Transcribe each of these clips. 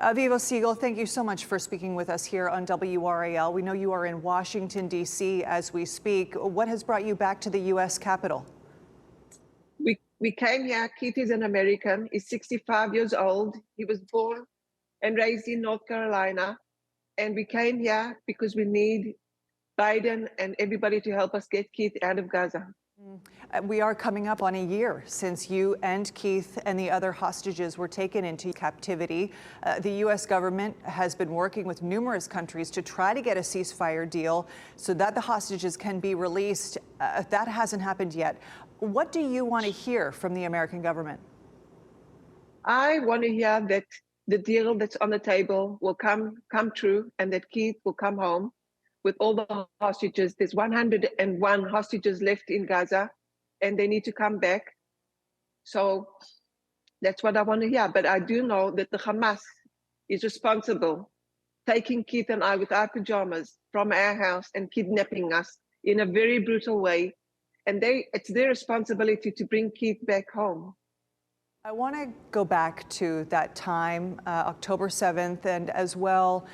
Aviva Siegel, thank you so much for speaking with us here on WRAL. We know you are in Washington, D.C. as we speak. What has brought you back to the U.S. Capitol? We came here. Keith is an American. He's 65 years old. He was born and raised in North Carolina. And we came here because we need Biden and everybody to help us get Keith out of Gaza. We are coming up on a year since you and Keith and the other hostages were taken into captivity. The U.S. government has been working with numerous countries to try to get a ceasefire deal so that the hostages can be released. That hasn't happened yet. What do you want to hear from the American government? I want to hear that the deal that's on the table will come true and that Keith will come home with all the hostages. There's 101 hostages left in Gaza, and they need to come back. So that's what I want to hear. But I do know that the Hamas is responsible, taking Keith and I with our pajamas from our house and kidnapping us in a very brutal way. And it's their responsibility to bring Keith back home. I want to go back to that time, October 7th, and as well,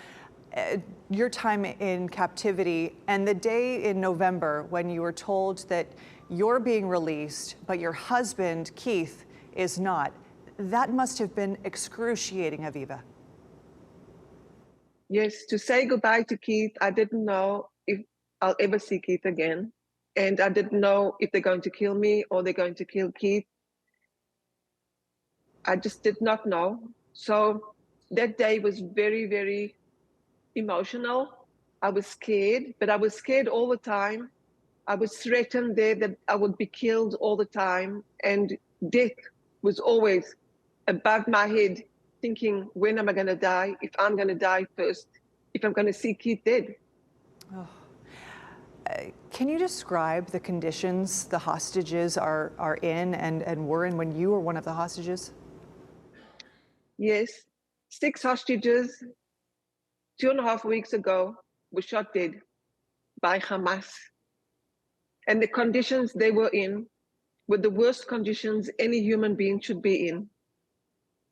your time in captivity and the day in November when you were told that you're being released, but your husband, Keith, is not. That must have been excruciating, Aviva. Yes, to say goodbye to Keith, I didn't know if I'll ever see Keith again. And I didn't know if they're going to kill me or they're going to kill Keith. I just did not know. So that day was very, very emotional. I was scared, but I was scared all the time. I was threatened there that I would be killed all the time. And death was always above my head, thinking, when am I going to die? If I'm going to die first, if I'm going to see Keith dead. Oh. Can you describe the conditions the hostages are in and were in when you were one of the hostages? Yes, 6 hostages 2.5 weeks ago were shot dead by Hamas. And the conditions they were in were the worst conditions any human being should be in.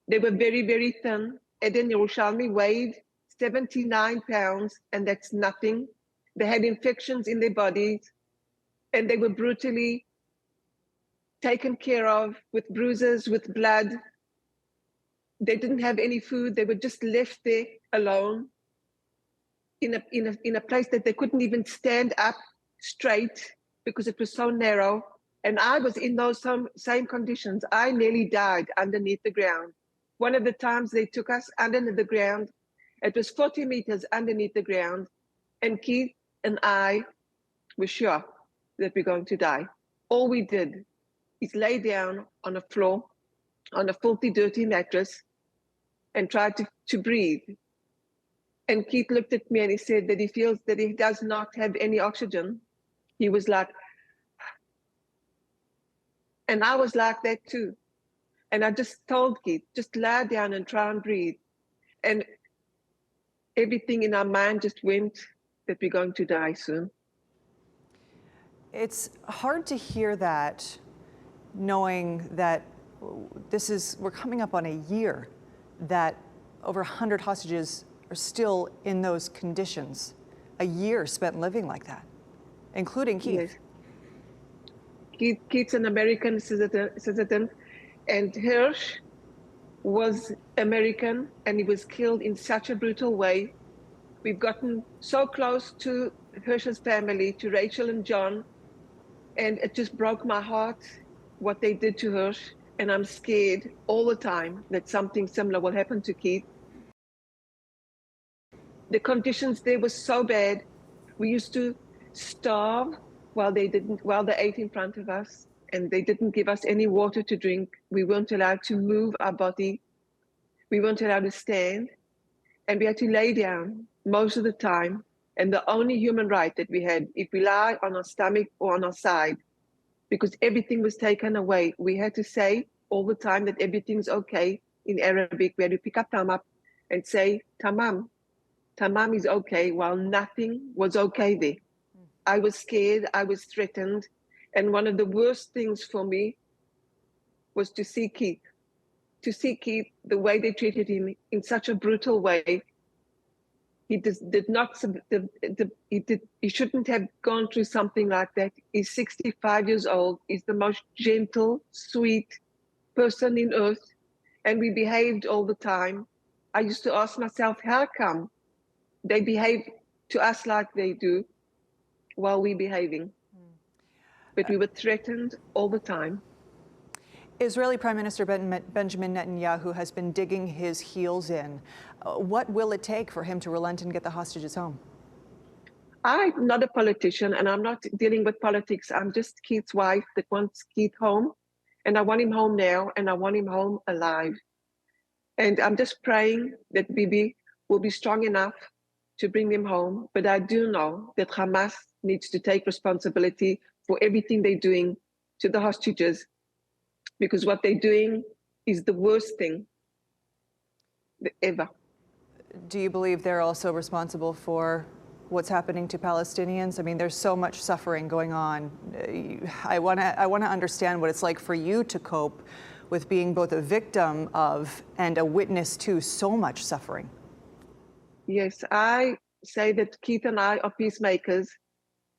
They were very, very thin. Eden Yerushalmi weighed 79 pounds, and that's nothing. They had infections in their bodies, and they were brutally taken care of with bruises, with blood. They didn't have any food. They were just left there alone in a place that they couldn't even stand up straight because it was so narrow. And I was in those same conditions. I nearly died underneath the ground. One of the times they took us underneath the ground, it was 40 meters underneath the ground, and Keith and I were sure that we're going to die. All we did is lay down on a floor, on a filthy, dirty mattress, and tried to breathe. And Keith looked at me and he said that he feels that he does not have any oxygen. He was like, and I was like that too. And I just told Keith, just lie down and try and breathe. And everything in our mind just went that we're going to die soon. It's hard to hear that, knowing that we're coming up on a year that over 100 hostages are still in those conditions. A year spent living like that, including Keith. Yes. Keith's an American citizen, and Hirsch was American, and he was killed in such a brutal way. We've gotten so close to Hirsch's family, to Rachel and John, and it just broke my heart what they did to Hirsch. And I'm scared all the time that something similar will happen to Keith. The conditions there were so bad. We used to starve while they ate in front of us, and they didn't give us any water to drink. We weren't allowed to move our body. We weren't allowed to stand, and we had to lay down most of the time. And the only human right that we had, if we lie on our stomach or on our side, because everything was taken away, we had to say all the time that everything's okay in Arabic. We had to pick up tamam and say tamam. Tamam is okay, while nothing was okay there. I was scared, I was threatened. And one of the worst things for me was to see Keith, to see Keith, the way they treated him in such a brutal way. He did not, he shouldn't have gone through something like that. He's 65 years old. He's the most gentle, sweet person in earth. And we behaved all the time. I used to ask myself, how come they behave to us like they do while we're behaving? But we were threatened all the time. Israeli Prime Minister Benjamin Netanyahu has been digging his heels in. What will it take for him to relent and get the hostages home? I'm not a politician, and I'm not dealing with politics. I'm just Keith's wife that wants Keith home. And I want him home now, and I want him home alive. And I'm just praying that Bibi will be strong enough to bring him home. But I do know that Hamas needs to take responsibility for everything they're doing to the hostages, because what they're doing is the worst thing ever. Do you believe they're also responsible for what's happening to Palestinians? I mean, there's so much suffering going on. I want to understand what it's like for you to cope with being both a victim of and a witness to so much suffering. Yes, I say that Keith and I are peacemakers,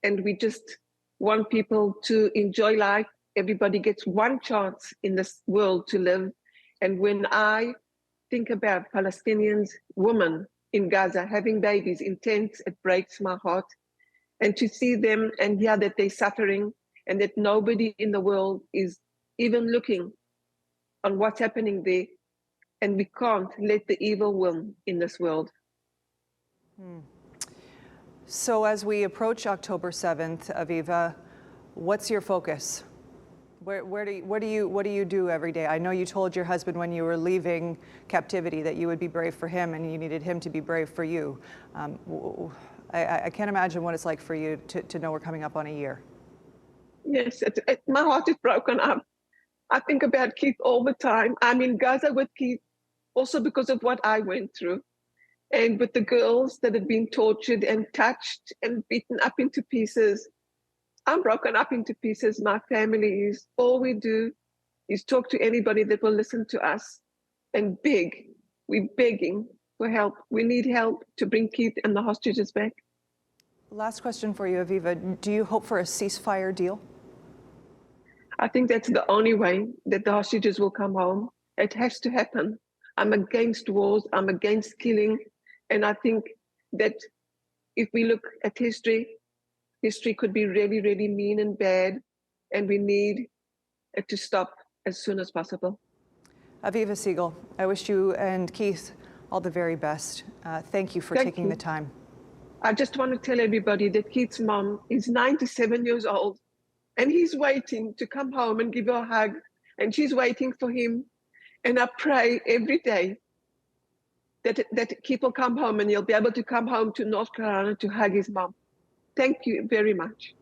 and we just want people to enjoy life. Everybody gets one chance in this world to live. And when I think about Palestinians, women in Gaza having babies in tents, it breaks my heart. And to see them and hear that they're suffering and that nobody in the world is even looking on what's happening there. And we can't let the evil win in this world. So as we approach October 7th, Aviva, what's your focus? What do you do every day? I know you told your husband when you were leaving captivity that you would be brave for him and you needed him to be brave for you. I can't imagine what it's like for you to know we're coming up on a year. Yes, my heart is broken up. I think about Keith all the time. I'm in Gaza with Keith also because of what I went through. And with the girls that have been tortured and touched and beaten up into pieces. I'm broken up into pieces. My family is, all we do is talk to anybody that will listen to us and beg. We're begging for help. We need help to bring Keith and the hostages back. Last question for you, Aviva. Do you hope for a ceasefire deal? I think that's the only way that the hostages will come home. It has to happen. I'm against wars. I'm against killing. And I think that if we look at history, history could be really, really mean and bad, and we need it to stop as soon as possible. Aviva Siegel, I wish you and Keith all the very best. Thank you for taking the time. I just want to tell everybody that Keith's mom is 97 years old, and he's waiting to come home and give her a hug, and she's waiting for him. And I pray every day that Keith will come home and he'll be able to come home to North Carolina to hug his mom. Thank you very much.